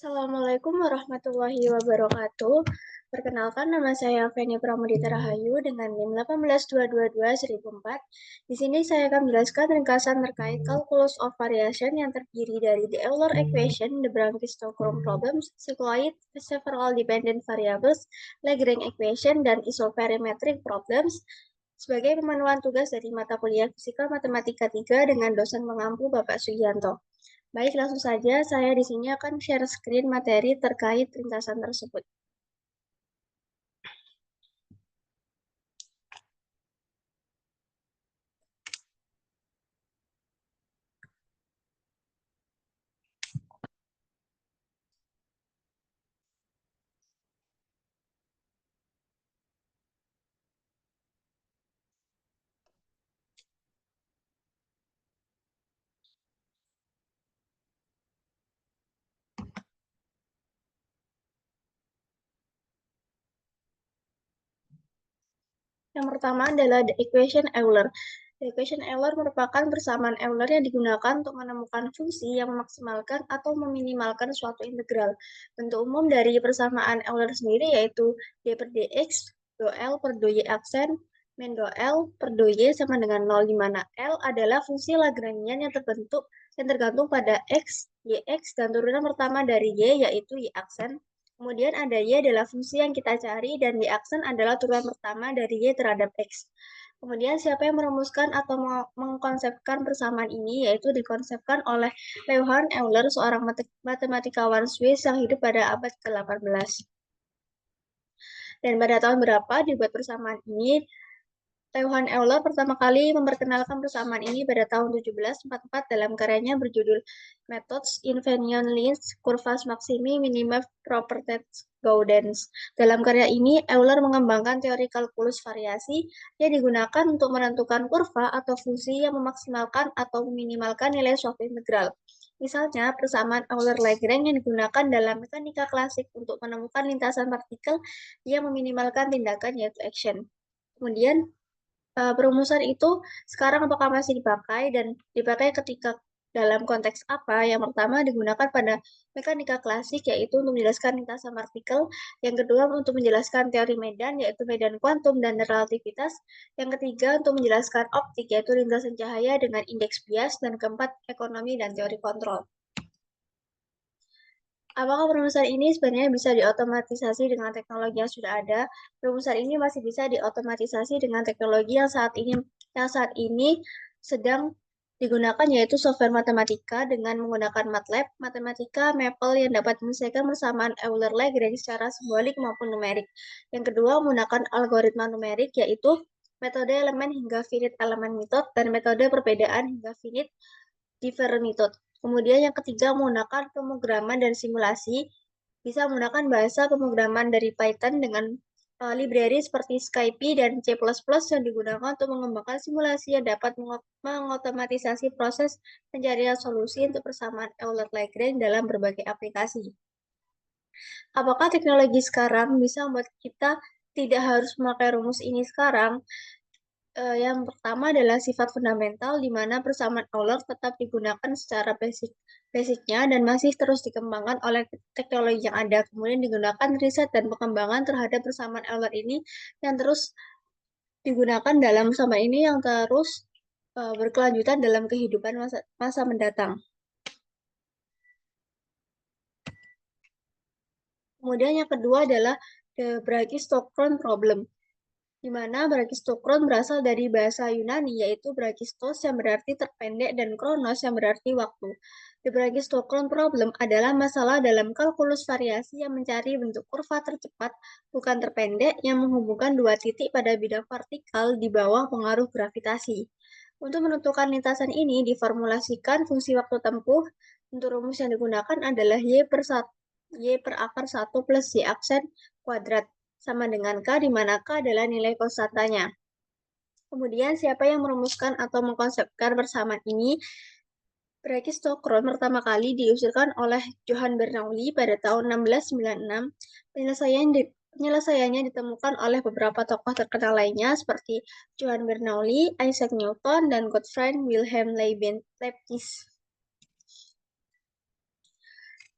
Assalamualaikum warahmatullahi wabarakatuh. Perkenalkan, nama saya Feni Pramudita Rahayu dengan NIM 18222-1004. Di sini saya akan menjelaskan ringkasan terkait calculus of variation yang terdiri dari the Euler equation, the Brownian-Stockholm problems, cycloid, several dependent variables, Lagrange equation, dan isoperimetric problems sebagai pemenuhan tugas dari mata kuliah Fisika Matematika 3 dengan dosen pengampu Bapak Sugianto. Baik, langsung saja saya di sini akan share screen materi terkait ringkasan tersebut. Yang pertama adalah the equation Euler. The equation Euler merupakan persamaan Euler yang digunakan untuk menemukan fungsi yang memaksimalkan atau meminimalkan suatu integral. Bentuk umum dari persamaan Euler sendiri yaitu d per dx, do L per do y aksen, min do L per do y sama dengan 0, di mana L adalah fungsi Lagrangian yang tergantung pada x, yx, dan turunan pertama dari y yaitu y aksen. Kemudian ada Y adalah fungsi yang kita cari dan Y aksen adalah turunan pertama dari Y terhadap X. Kemudian siapa yang merumuskan atau mengkonsepkan persamaan ini, yaitu dikonsepkan oleh Johann Euler, seorang matematikawan Swiss yang hidup pada abad ke-18. Dan pada tahun berapa dibuat persamaan ini? Johann Euler pertama kali memperkenalkan persamaan ini pada tahun 1744 dalam karyanya berjudul Methods Inconvenience Curvas Maximi Minima Properties Gaudens. Dalam karya ini, Euler mengembangkan teori kalkulus variasi yang digunakan untuk menentukan kurva atau fungsi yang memaksimalkan atau meminimalkan nilai suatu integral. Misalnya, persamaan Euler-Lagrange yang digunakan dalam mekanika klasik untuk menemukan lintasan partikel yang meminimalkan tindakan yaitu action. Kemudian, perumusan itu sekarang apakah masih dipakai dan dipakai ketika dalam konteks apa? Yang pertama digunakan pada mekanika klasik yaitu untuk menjelaskan lintasan partikel, yang kedua untuk menjelaskan teori medan yaitu medan kuantum dan relativitas, yang ketiga untuk menjelaskan optik yaitu lintasan cahaya dengan indeks bias, dan keempat ekonomi dan teori kontrol. Apakah perumusan ini sebenarnya bisa diotomatisasi dengan teknologi yang sudah ada? Perumusan ini masih bisa diotomatisasi dengan teknologi yang saat ini sedang digunakan, yaitu software matematika dengan menggunakan MATLAB, matematika, Maple yang dapat menyelesaikan persamaan Euler-Lagrange secara simbolik maupun numerik. Yang kedua, menggunakan algoritma numerik, yaitu metode elemen hingga finite elemen method dan metode perbedaan hingga finite different method. Kemudian yang ketiga menggunakan pemrograman dan simulasi, bisa menggunakan bahasa pemrograman dari Python dengan library seperti Scipy dan C++ yang digunakan untuk mengembangkan simulasi yang dapat mengotomatisasi proses pencarian solusi untuk persamaan Euler-Lagrange dalam berbagai aplikasi. Apakah teknologi sekarang bisa membuat kita tidak harus memakai rumus ini sekarang? Yang pertama adalah sifat fundamental, di mana persamaan Euler tetap digunakan secara basicnya dan masih terus dikembangkan oleh teknologi yang ada. Kemudian digunakan riset dan pengembangan terhadap persamaan Euler ini yang terus digunakan dalam persamaan ini yang terus berkelanjutan dalam kehidupan masa mendatang. Kemudian yang kedua adalah the Brachistochrone problem, di mana Brachistochrone berasal dari bahasa Yunani, yaitu Brachistos yang berarti terpendek dan Chronos yang berarti waktu. The Brachistochrone problem adalah masalah dalam kalkulus variasi yang mencari bentuk kurva tercepat, bukan terpendek, yang menghubungkan dua titik pada bidang vertikal di bawah pengaruh gravitasi. Untuk menentukan lintasan ini, diformulasikan fungsi waktu tempuh. Untuk rumus yang digunakan adalah y per akar 1 plus y aksen kuadrat sama dengan K, di mana K adalah nilai konstantanya. Kemudian, siapa yang merumuskan atau mengkonsepkan persamaan ini? Brachistochrone pertama kali diusulkan oleh Johann Bernoulli pada tahun 1696. Penyelesaiannya ditemukan oleh beberapa tokoh terkenal lainnya seperti Johann Bernoulli, Isaac Newton, dan Gottfried Wilhelm Leibniz.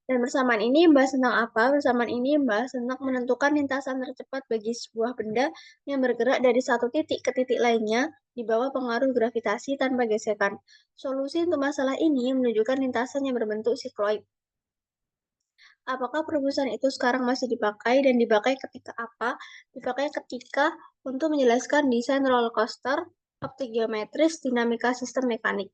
Dan persamaan ini membahas tentang apa? Persamaan ini membahas tentang menentukan lintasan tercepat bagi sebuah benda yang bergerak dari satu titik ke titik lainnya di bawah pengaruh gravitasi tanpa gesekan. Solusi untuk masalah ini menunjukkan lintasan yang berbentuk sikloid. Apakah perumusan itu sekarang masih dipakai dan dipakai ketika apa? Dipakai ketika untuk menjelaskan desain roller coaster, optik geometris, dinamika sistem mekanik.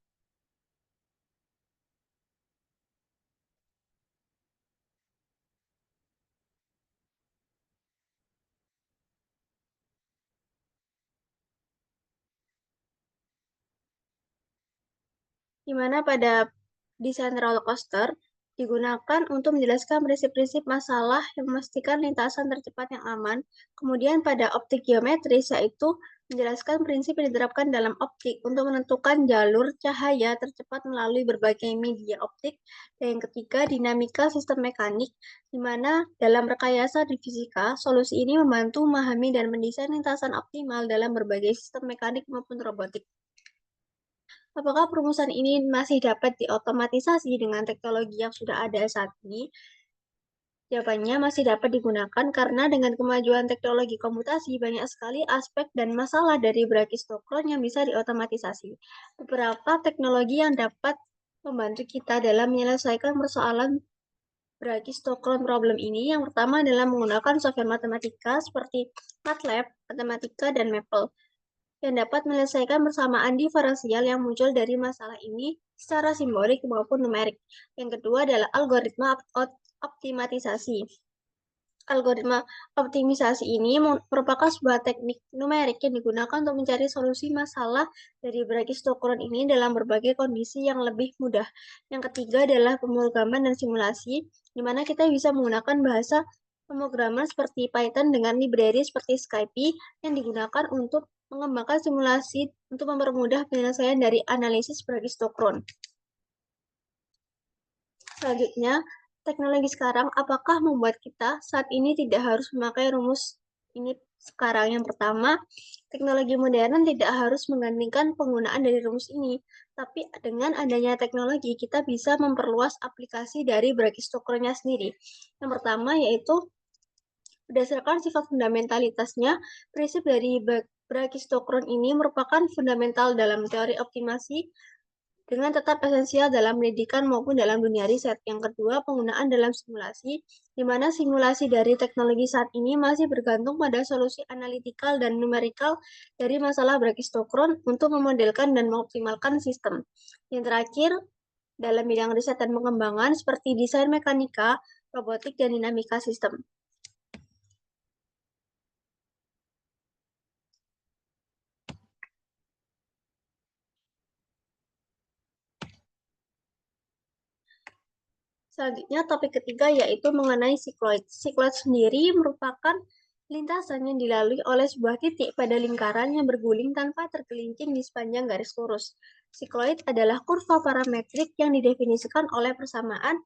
Di mana pada desain roller coaster digunakan untuk menjelaskan prinsip-prinsip masalah yang memastikan lintasan tercepat yang aman. Kemudian pada optik geometris yaitu menjelaskan prinsip yang diterapkan dalam optik untuk menentukan jalur cahaya tercepat melalui berbagai media optik. Dan yang ketiga, dinamika sistem mekanik, di mana dalam rekayasa di fisika, solusi ini membantu memahami dan mendesain lintasan optimal dalam berbagai sistem mekanik maupun robotik. Apakah perumusan ini masih dapat diotomatisasi dengan teknologi yang sudah ada saat ini? Jawabannya masih dapat digunakan karena dengan kemajuan teknologi komutasi, banyak sekali aspek dan masalah dari Brachistochrone yang bisa diotomatisasi. Beberapa teknologi yang dapat membantu kita dalam menyelesaikan persoalan Brachistochrone problem ini, yang pertama adalah menggunakan software matematika seperti MATLAB, Matematika, dan Maple yang dapat menyelesaikan persamaan diferensial yang muncul dari masalah ini secara simbolik maupun numerik. Yang kedua adalah algoritma optimisasi. Algoritma optimisasi ini merupakan sebuah teknik numerik yang digunakan untuk mencari solusi masalah dari Brachistochrone ini dalam berbagai kondisi yang lebih mudah. Yang ketiga adalah pemrograman dan simulasi, di mana kita bisa menggunakan bahasa pemrograman seperti Python dengan library seperti Scipy yang digunakan untuk mengembangkan simulasi untuk mempermudah penyelesaian dari analisis Brachistochrone. Selanjutnya, teknologi sekarang apakah membuat kita saat ini tidak harus memakai rumus ini sekarang? Yang pertama, teknologi modern tidak harus menggantikan penggunaan dari rumus ini, tapi dengan adanya teknologi kita bisa memperluas aplikasi dari Brachistochrone-nya sendiri. Yang pertama yaitu berdasarkan sifat fundamentalitasnya, prinsip dari Brachistochrone ini merupakan fundamental dalam teori optimasi dengan tetap esensial dalam pendidikan maupun dalam dunia riset. Yang kedua, penggunaan dalam simulasi, di mana simulasi dari teknologi saat ini masih bergantung pada solusi analitikal dan numerikal dari masalah Brachistochrone untuk memodelkan dan mengoptimalkan sistem. Yang terakhir, dalam bidang riset dan pengembangan seperti desain mekanika, robotik, dan dinamika sistem. Selanjutnya, topik ketiga yaitu mengenai sikloid. Sikloid sendiri merupakan lintasan yang dilalui oleh sebuah titik pada lingkaran yang berguling tanpa tergelincir di sepanjang garis lurus. Sikloid adalah kurva parametrik yang didefinisikan oleh persamaan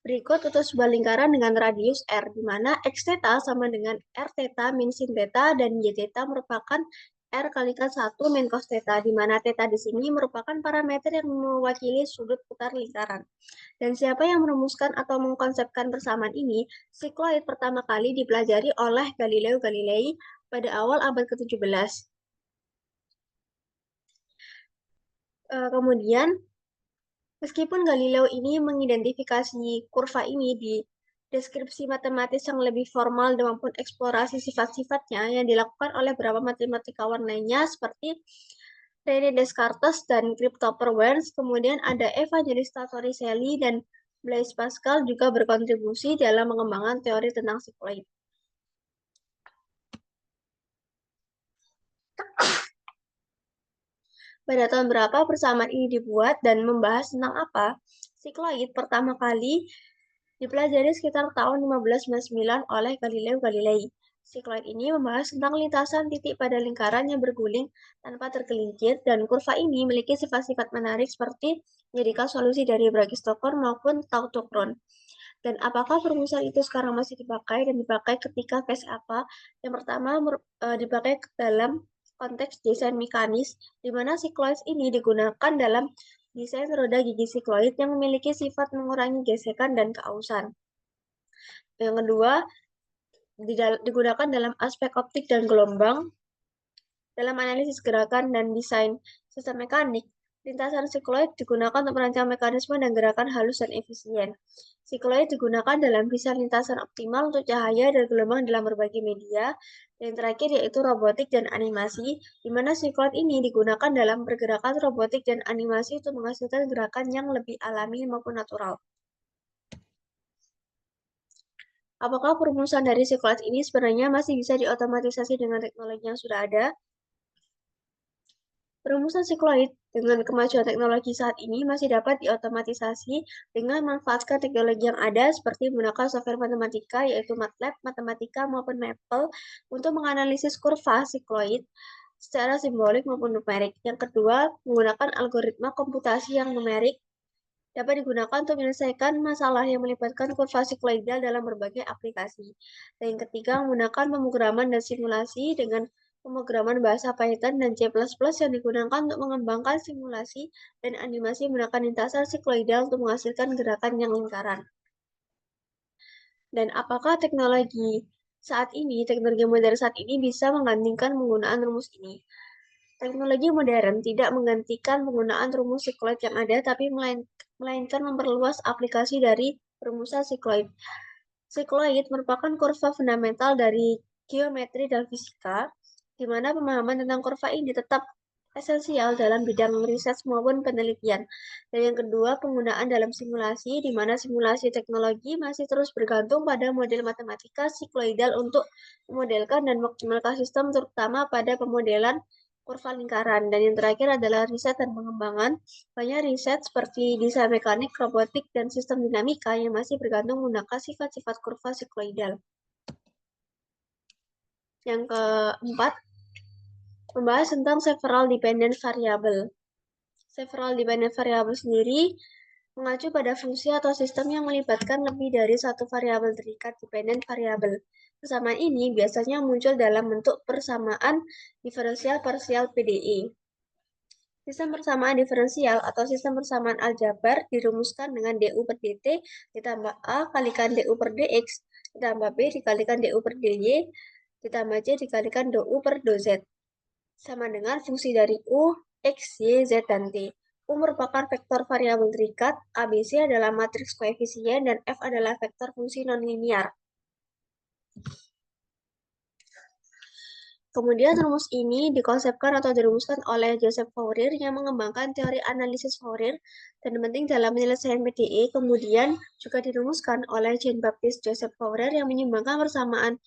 berikut untuk sebuah lingkaran dengan radius r, di mana x theta sama dengan r theta min sin theta dan y theta merupakan r kalikan 1 min cos theta, di mana theta di sini merupakan parameter yang mewakili sudut putar lingkaran. Dan siapa yang merumuskan atau mengkonsepkan persamaan ini? Sikloid pertama kali dipelajari oleh Galileo Galilei pada awal abad ke-17. Kemudian, meskipun Galileo ini mengidentifikasi kurva ini di deskripsi matematis yang lebih formal maupun eksplorasi sifat-sifatnya yang dilakukan oleh beberapa matematikawan lainnya seperti René Descartes dan Christopher Wren, kemudian ada Evangelista Torricelli dan Blaise Pascal juga berkontribusi dalam mengembangkan teori tentang sikloid. Pada tahun berapa persamaan ini dibuat dan membahas tentang apa? Sikloid pertama kali dipelajari sekitar tahun 1599 oleh Galileo Galilei. Sikloid ini membahas tentang lintasan titik pada lingkaran yang berguling tanpa tergelincir, dan kurva ini memiliki sifat-sifat menarik seperti menjadikan solusi dari Brachistochrone maupun tautochrone. Dan apakah perumusan itu sekarang masih dipakai dan dipakai ketika case apa? Yang pertama dipakai dalam konteks desain mekanis, di mana sikloid ini digunakan dalam desain roda gigi sikloid yang memiliki sifat mengurangi gesekan dan keausan. Yang kedua, digunakan dalam aspek optik dan gelombang. Dalam analisis gerakan dan desain sistem mekanik, lintasan sikloid digunakan untuk merancang mekanisme dan gerakan halus dan efisien. Sikloid digunakan dalam desain lintasan optimal untuk cahaya dan gelombang dalam berbagai media. Dan terakhir yaitu robotik dan animasi, di mana sikloid ini digunakan dalam pergerakan robotik dan animasi untuk menghasilkan gerakan yang lebih alami maupun natural. Apakah perumusan dari sikloid ini sebenarnya masih bisa diotomatisasi dengan teknologi yang sudah ada? Perumusan sikloid dengan kemajuan teknologi saat ini masih dapat diotomatisasi dengan memanfaatkan teknologi yang ada seperti menggunakan software matematika yaitu MATLAB, Matematika maupun Maple untuk menganalisis kurva sikloid secara simbolik maupun numerik. Yang kedua, menggunakan algoritma komputasi yang numerik dapat digunakan untuk menyelesaikan masalah yang melibatkan kurva sikloidal dalam berbagai aplikasi. Dan yang ketiga, menggunakan pemrograman dan simulasi dengan pemrograman bahasa Python dan C++ yang digunakan untuk mengembangkan simulasi dan animasi menggunakan lintasan sikloidal untuk menghasilkan gerakan yang lingkaran. Dan apakah teknologi modern saat ini bisa menggantikan penggunaan rumus ini? Teknologi modern tidak menggantikan penggunaan rumus sikloid yang ada, tapi melainkan memperluas aplikasi dari rumusan sikloid. Sikloid merupakan kurva fundamental dari geometri dan fisika, di mana pemahaman tentang kurva ini tetap esensial dalam bidang riset maupun penelitian. Dan yang kedua, penggunaan dalam simulasi, di mana simulasi teknologi masih terus bergantung pada model matematika sikloidal untuk memodelkan dan mengoptimalkan sistem, terutama pada pemodelan kurva lingkaran. Dan yang terakhir adalah riset dan pengembangan. Banyak riset seperti desain mekanik, robotik, dan sistem dinamika yang masih bergantung menggunakan sifat-sifat kurva sikloidal. Yang keempat, membahas tentang several dependent variable. Several dependent variable sendiri mengacu pada fungsi atau sistem yang melibatkan lebih dari satu variabel terikat dependent variable. Persamaan ini biasanya muncul dalam bentuk persamaan diferensial parsial PDE. Sistem persamaan diferensial atau sistem persamaan aljabar dirumuskan dengan du per dt ditambah a kalikan du per dx ditambah b dikalikan du per dy ditambah c dikalikan du per dz sama dengan fungsi dari u, x, y, z, dan t. U merupakan vektor variabel terikat, ABC adalah matriks koefisien, dan F adalah vektor fungsi nonlinear. Kemudian rumus ini dikonsepkan atau dirumuskan oleh Joseph Fourier yang mengembangkan teori analisis Fourier dan penting dalam penyelesaian PDE. Kemudian juga dirumuskan oleh Jean-Baptiste Joseph Fourier yang menyumbangkan persamaan,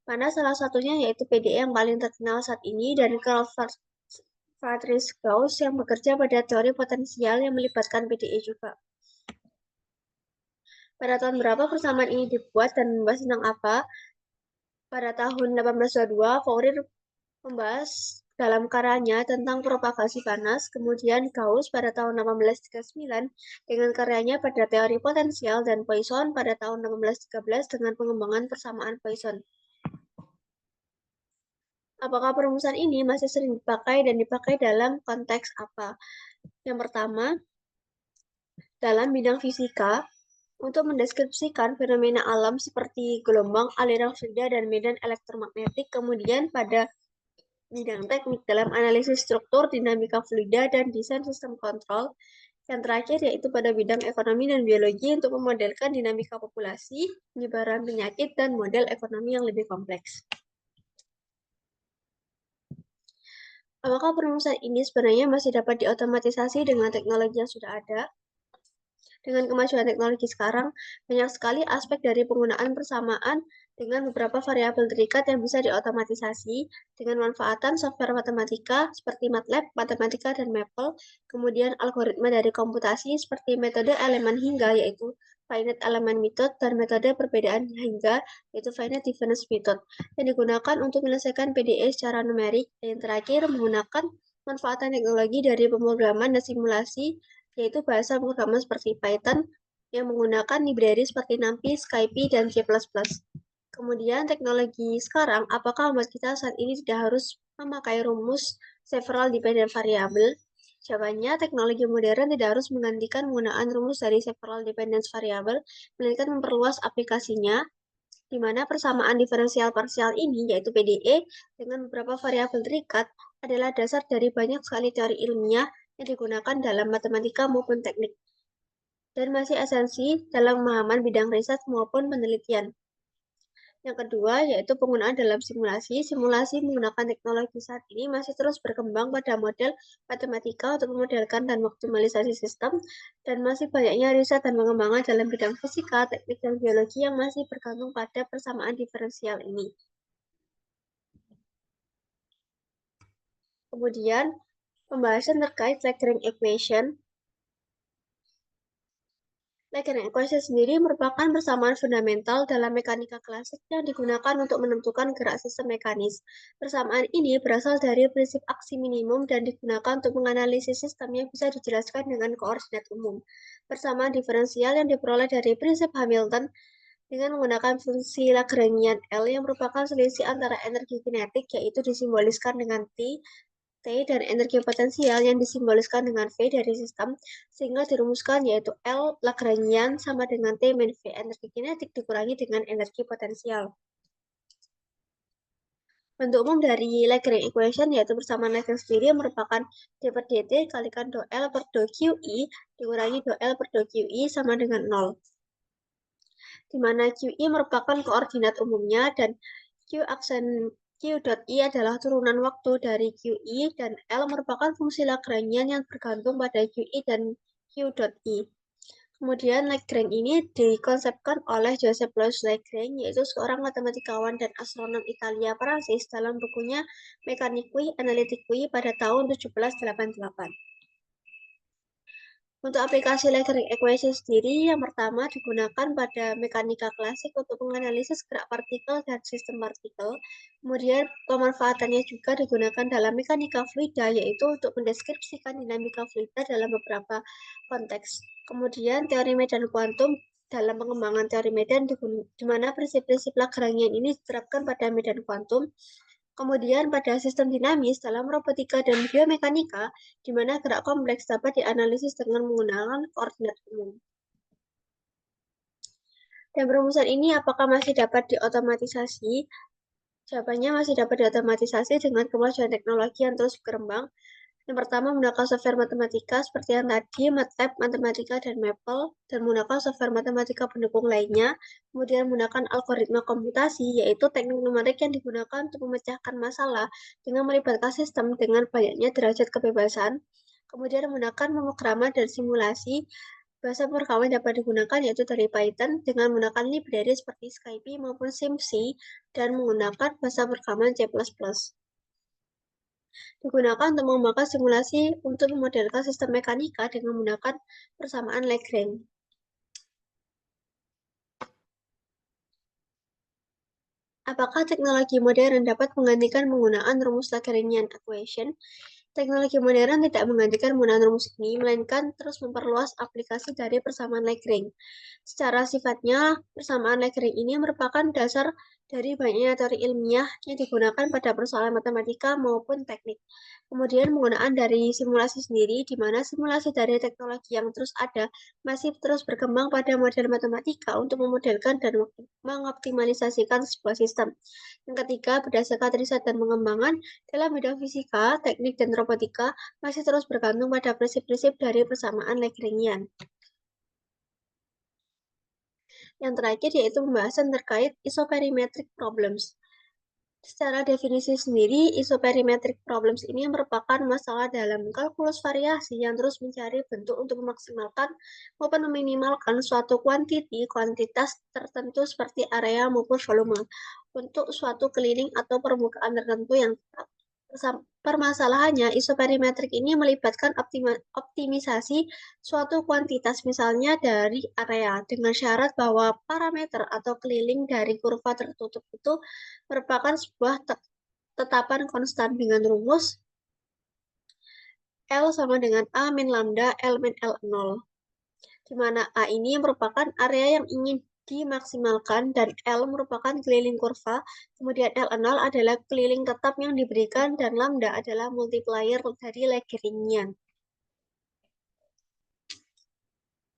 mana salah satunya yaitu PDE yang paling terkenal saat ini, dan Carl Friedrich Gauss yang bekerja pada teori potensial yang melibatkan PDE juga. Pada tahun berapa persamaan ini dibuat dan membahas tentang apa? Pada tahun 1822, Fourier membahas dalam karyanya tentang propagasi panas, kemudian Gauss pada tahun 1839 dengan karyanya pada teori potensial, dan Poisson pada tahun 1813 dengan pengembangan persamaan Poisson. Apakah perumusan ini masih sering dipakai dan dipakai dalam konteks apa? Yang pertama, dalam bidang fisika, untuk mendeskripsikan fenomena alam seperti gelombang, aliran fluida, dan medan elektromagnetik. Kemudian pada bidang teknik dalam analisis struktur, dinamika fluida, dan desain sistem kontrol. Yang terakhir yaitu pada bidang ekonomi dan biologi untuk memodelkan dinamika populasi, penyebaran penyakit, dan model ekonomi yang lebih kompleks. Apakah perumusan ini sebenarnya masih dapat diotomatisasi dengan teknologi yang sudah ada? Dengan kemajuan teknologi sekarang, banyak sekali aspek dari penggunaan persamaan dengan beberapa variabel terikat yang bisa diotomatisasi dengan manfaatan software matematika seperti MATLAB, Matematika, dan Maple, kemudian algoritma dari komputasi seperti metode elemen hingga yaitu finite element method, dan metode perbedaan hingga yaitu finite difference method yang digunakan untuk menyelesaikan PDE secara numerik. Dan yang terakhir, menggunakan manfaatan teknologi dari pemrograman dan simulasi yaitu bahasa pemrograman seperti Python yang menggunakan library seperti NumPy, SciPy, dan C++. Kemudian teknologi sekarang, apakah membuat kita saat ini tidak harus memakai rumus several dependent variable? Jawabannya, teknologi modern tidak harus menggantikan penggunaan rumus dari several dependence variable, melainkan memperluas aplikasinya, di mana persamaan diferensial parsial ini, yaitu PDE, dengan beberapa variabel terikat, adalah dasar dari banyak sekali teori ilmiah yang digunakan dalam matematika maupun teknik, dan masih esensi dalam pemahaman bidang riset maupun penelitian. Yang kedua, yaitu penggunaan dalam simulasi. Simulasi menggunakan teknologi saat ini masih terus berkembang pada model matematika untuk memodelkan dan optimalisasi sistem, dan masih banyaknya riset dan pengembangan dalam bidang fisika, teknik, dan biologi yang masih bergantung pada persamaan diferensial ini. Kemudian, pembahasan terkait Lagrange equation. Lagrange equation sendiri merupakan persamaan fundamental dalam mekanika klasik yang digunakan untuk menentukan gerak sistem mekanis. Persamaan ini berasal dari prinsip aksi minimum dan digunakan untuk menganalisis sistem yang bisa dijelaskan dengan koordinat umum. Persamaan diferensial yang diperoleh dari prinsip Hamilton dengan menggunakan fungsi Lagrangian L yang merupakan selisih antara energi kinetik, yaitu disimboliskan dengan T, dan energi potensial yang disimboliskan dengan V dari sistem, sehingga dirumuskan yaitu L Lagrangian sama dengan T min V energi kinetik dikurangi dengan energi potensial. Bentuk umum dari Lagrange equation yaitu persamaan Lagrange sendiri merupakan d per dt kalikan do L per do QI dikurangi do L per do QI sama dengan 0. Di mana QI merupakan koordinat umumnya dan Q aksen Q dot I adalah turunan waktu dari QI dan L merupakan fungsi Lagrangian yang bergantung pada QI dan Q dot I. Kemudian Lagrange ini dikonsepkan oleh Joseph Louis Lagrange, yaitu seorang matematikawan dan astronom Italia Prancis dalam bukunya Mechanicui Analyticui pada tahun 1788. Untuk aplikasi Lagrange equation sendiri, yang pertama digunakan pada mekanika klasik untuk menganalisis gerak partikel dan sistem partikel. Kemudian pemanfaatannya juga digunakan dalam mekanika fluida, yaitu untuk mendeskripsikan dinamika fluida dalam beberapa konteks. Kemudian teori medan kuantum dalam pengembangan teori medan di mana prinsip-prinsip Lagrangian ini diterapkan pada medan kuantum. Kemudian pada sistem dinamis dalam robotika dan biomekanika, di mana gerak kompleks dapat dianalisis dengan menggunakan koordinat umum. Dan perumusan ini apakah masih dapat diotomatisasi? Jawabannya masih dapat diotomatisasi dengan kemajuan teknologi yang terus berkembang. Yang pertama menggunakan software matematika seperti yang tadi, MATLAB, Matematika, dan Maple, dan menggunakan software matematika pendukung lainnya. Kemudian menggunakan algoritma komputasi, yaitu teknik numerik yang digunakan untuk memecahkan masalah dengan melibatkan sistem dengan banyaknya derajat kebebasan. Kemudian menggunakan pemrograman dan simulasi. Bahasa pemrograman dapat digunakan yaitu dari Python dengan menggunakan library seperti Scipy maupun SimC dan menggunakan bahasa pemrograman C++. Digunakan untuk mengembangkan simulasi untuk memodelkan sistem mekanika dengan menggunakan persamaan Lagrange. Apakah teknologi modern dapat menggantikan penggunaan rumus Lagrangian equation? Teknologi modern tidak menggantikan penggunaan rumus ini, melainkan terus memperluas aplikasi dari persamaan Lagrange. Secara sifatnya, persamaan Lagrange ini merupakan dasar dari banyaknya teori ilmiah yang digunakan pada persoalan matematika maupun teknik. Kemudian penggunaan dari simulasi sendiri, di mana simulasi dari teknologi yang terus ada masih terus berkembang pada model matematika untuk memodelkan dan mengoptimalisasikan sebuah sistem. Yang ketiga, berdasarkan riset dan pengembangan dalam bidang fisika, teknik, dan robotika masih terus bergantung pada prinsip-prinsip dari persamaan Lagrangian. Yang terakhir yaitu pembahasan terkait isoperimetric problems. Secara definisi sendiri, isoperimetric problems ini merupakan masalah dalam kalkulus variasi yang terus mencari bentuk untuk memaksimalkan maupun meminimalkan suatu kuantitas tertentu seperti area maupun volume untuk suatu keliling atau permukaan tertentu yang tetap. Permasalahannya, isoperimetrik ini melibatkan optimisasi suatu kuantitas misalnya dari area dengan syarat bahwa parameter atau keliling dari kurva tertutup itu merupakan sebuah tetapan konstan dengan rumus L sama dengan A min lambda L min L0, di mana A ini merupakan area yang ingin dimaksimalkan dan L merupakan keliling kurva, kemudian L0 adalah keliling tetap yang diberikan dan lambda adalah multiplier dari Lagrangian.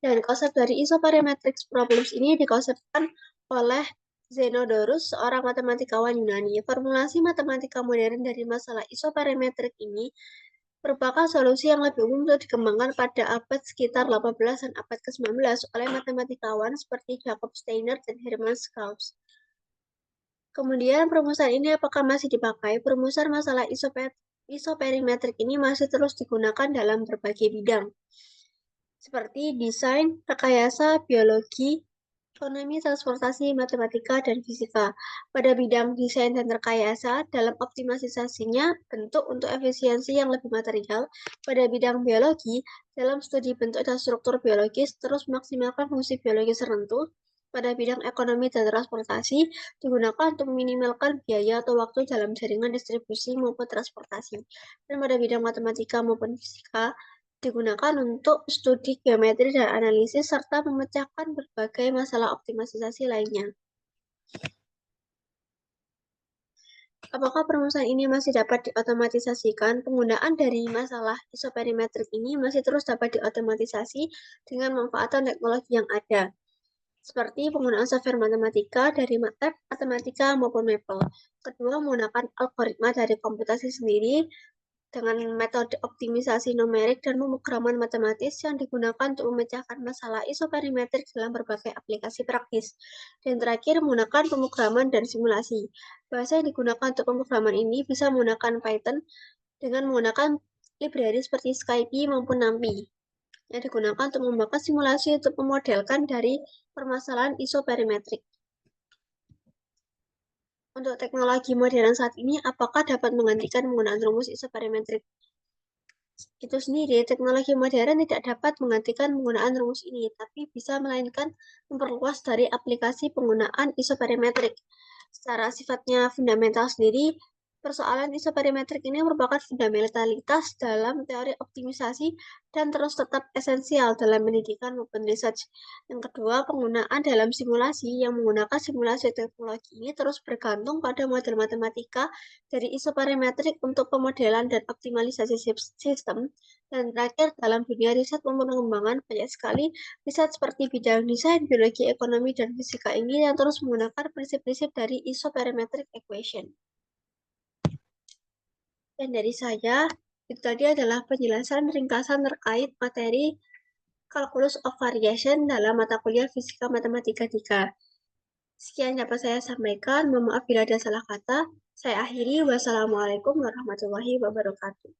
Dan konsep dari isoperimetric problems ini dikonsepkan oleh Zenodorus, seorang matematikawan Yunani. Formulasi matematika modern dari masalah isoperimetrik ini merupakan solusi yang lebih umum untuk dikembangkan pada abad sekitar 18 dan abad ke-19 oleh matematikawan seperti Jacob Steiner dan Hermann Gauss. Kemudian perumusan ini apakah masih dipakai? Perumusan masalah isoperimetrik ini masih terus digunakan dalam berbagai bidang, seperti desain, rekayasa, biologi, ekonomi, transportasi, matematika, dan fisika. Pada bidang desain dan rekayasa, dalam optimalisasinya bentuk untuk efisiensi yang lebih material. Pada bidang biologi, dalam studi bentuk dan struktur biologis, terus memaksimalkan fungsi biologis tertentu. Pada bidang ekonomi dan transportasi, digunakan untuk meminimalkan biaya atau waktu dalam jaringan distribusi maupun transportasi. Dan pada bidang matematika maupun fisika, digunakan untuk studi geometri dan analisis, serta memecahkan berbagai masalah optimalisasi lainnya. Apakah perumusan ini masih dapat diotomatisasikan? Penggunaan dari masalah isoperimetrik ini masih terus dapat diotomatisasi dengan memanfaatkan teknologi yang ada, seperti penggunaan software matematika dari MATLAB, Matematika, maupun Maple. Kedua, menggunakan algoritma dari komputasi sendiri dengan metode optimisasi numerik dan pemrograman matematis yang digunakan untuk memecahkan masalah isoperimetrik dalam berbagai aplikasi praktis. Dan terakhir, menggunakan pemrograman dan simulasi. Bahasa yang digunakan untuk pemrograman ini bisa menggunakan Python dengan menggunakan library seperti Scipy maupun NumPy yang digunakan untuk membuat simulasi untuk memodelkan dari permasalahan isoperimetrik. Untuk teknologi modern saat ini, apakah dapat menggantikan penggunaan rumus isoperimetrik itu sendiri? Teknologi modern tidak dapat menggantikan penggunaan rumus ini, tapi bisa melainkan memperluas dari aplikasi penggunaan isoperimetrik. Secara sifatnya fundamental sendiri, persoalan isoperimetrik ini merupakan fundamentalitas dalam teori optimisasi dan terus tetap esensial dalam pendidikan maupun research. Yang kedua, penggunaan dalam simulasi yang menggunakan simulasi teknologi ini terus bergantung pada model matematika dari isoperimetrik untuk pemodelan dan optimalisasi sistem. Dan terakhir, dalam dunia riset maupun pengembangan, banyak sekali riset seperti bidang desain, biologi, ekonomi, dan fisika ini yang terus menggunakan prinsip-prinsip dari isoperimetric equation. Dan dari saya, itu tadi adalah penjelasan ringkasan terkait materi Calculus of Variation dalam mata kuliah Fisika Matematika 3. Sekian dapat saya sampaikan. Mohon maaf bila ada salah kata. Saya akhiri. Wassalamualaikum warahmatullahi wabarakatuh.